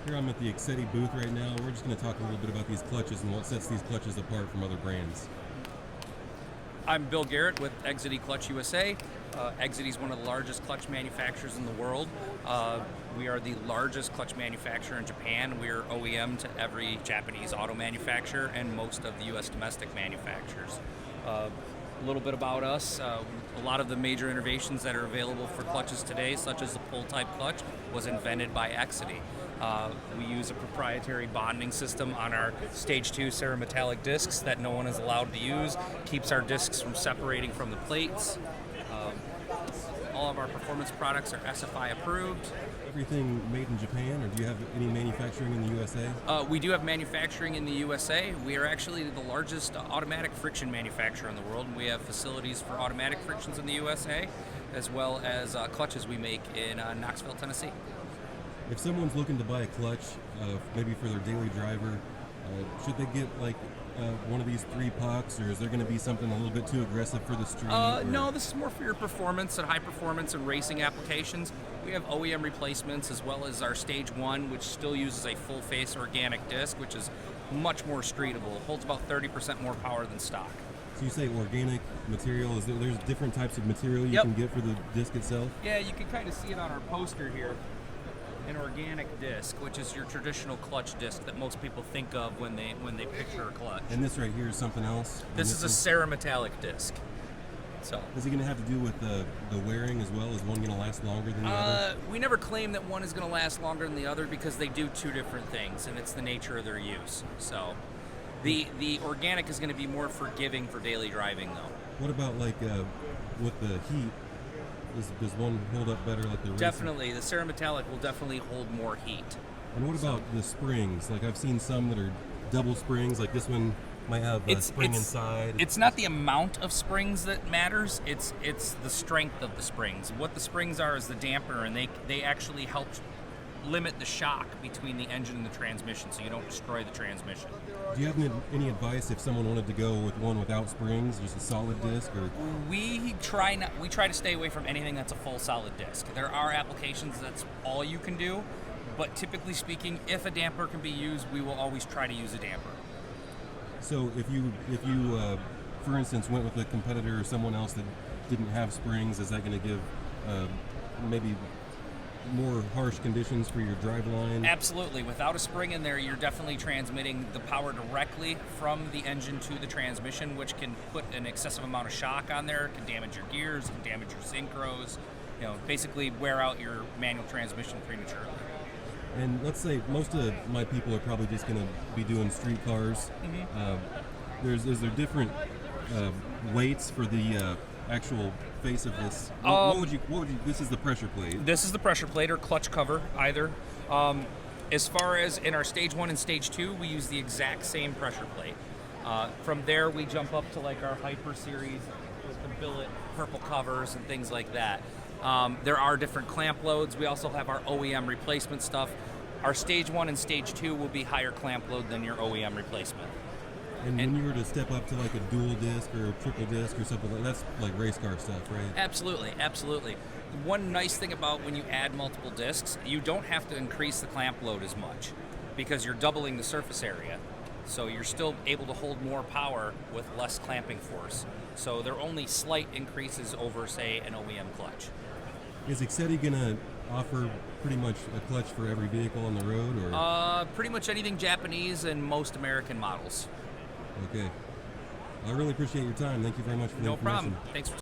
Here I'm at the Exedy booth right now. We're just going to talk a little bit about these clutches and what sets these clutches apart from other brands. I'm Bill Garrett with Exedy Clutch USA. Exedy is one of the largest clutch manufacturers in the world. We are the largest clutch manufacturer in Japan. We are OEM to every Japanese auto manufacturer and most of the U.S. domestic manufacturers. A little bit about us. A lot of the major innovations that are available for clutches today, such as the pull-type clutch, was invented by Exedy. We use a proprietary bonding system on our Stage 2 cerametallic discs that no one is allowed to use, keeps our discs from separating from the plates. All of our performance products are SFI approved. Everything made in Japan, or do you have any manufacturing in the USA? We do have manufacturing in the USA. We are actually the largest automatic friction manufacturer in the world. We have facilities for automatic frictions in the USA, as well as clutches we make in Knoxville, Tennessee. If someone's looking to buy a clutch, maybe for their daily driver, should they get like one of these 3 pucks, or is there going to be something a little bit too aggressive for the street? No, this is more for your performance and high performance and racing applications. We have OEM replacements as well as our Stage 1, which still uses a full face organic disc, which is much more streetable. Holds about 30% more power than stock. So you say organic material, there's different types of material you can get for the disc itself? Yeah, you can kind of see it on our poster here. An organic disc, which is your traditional clutch disc that most people think of when they picture a clutch. And this right here is something else? This is a cerametallic disc. So is it going to have to do with the wearing as well? Is one going to last longer than the other? We never claim that one is going to last longer than the other because they do 2 different things, and it's the nature of their use. So the organic is going to be more forgiving for daily driving, though. What about like with the heat? Does one hold up better like the racing? Definitely. The cerametallic will definitely hold more heat. And what about the springs? Like I've seen some that are double springs, like this one might have a spring inside. It's not the amount of springs that matters, it's the strength of the springs. What the springs are is the dampener, and they actually help limit the shock between the engine and the transmission so you don't destroy the transmission. Do you have any advice if someone wanted to go with one without springs, just a solid disc? Or we try to stay away from anything that's a full solid disc. There are applications that's all you can do, but typically speaking, if a damper can be used, we will always try to use a damper. So if you for instance went with a competitor or someone else that didn't have springs, is that going to give maybe more harsh conditions for your drive line? Absolutely. Without a spring in there, you're definitely transmitting the power directly from the engine to the transmission, which can put an excessive amount of shock on there, can damage your gears, can damage your synchros, basically wear out your manual transmission prematurely. And let's say most of my people are probably just going to be doing street cars. Mm-hmm. Is there different weights for the actual face of this? What would you? This is the pressure plate. This is the pressure plate or clutch cover, either. As far as in our Stage 1 and Stage 2, we use the exact same pressure plate. From there, we jump up to like our Hyper series with the billet purple covers and things like that. There are different clamp loads. We also have our OEM replacement stuff. Our Stage 1 and Stage 2 will be higher clamp load than your OEM replacement. And when you were to step up to like a dual disc or a triple disc or something like that's like race car stuff, right? Absolutely, absolutely. One nice thing about when you add multiple discs, you don't have to increase the clamp load as much because you're doubling the surface area. So you're still able to hold more power with less clamping force. So they're only slight increases over, say, an OEM clutch. Is Exedy going to offer pretty much a clutch for every vehicle on the road, or? Pretty much anything Japanese and most American models. Okay. I really appreciate your time. Thank you very much for the information. No problem. Thanks for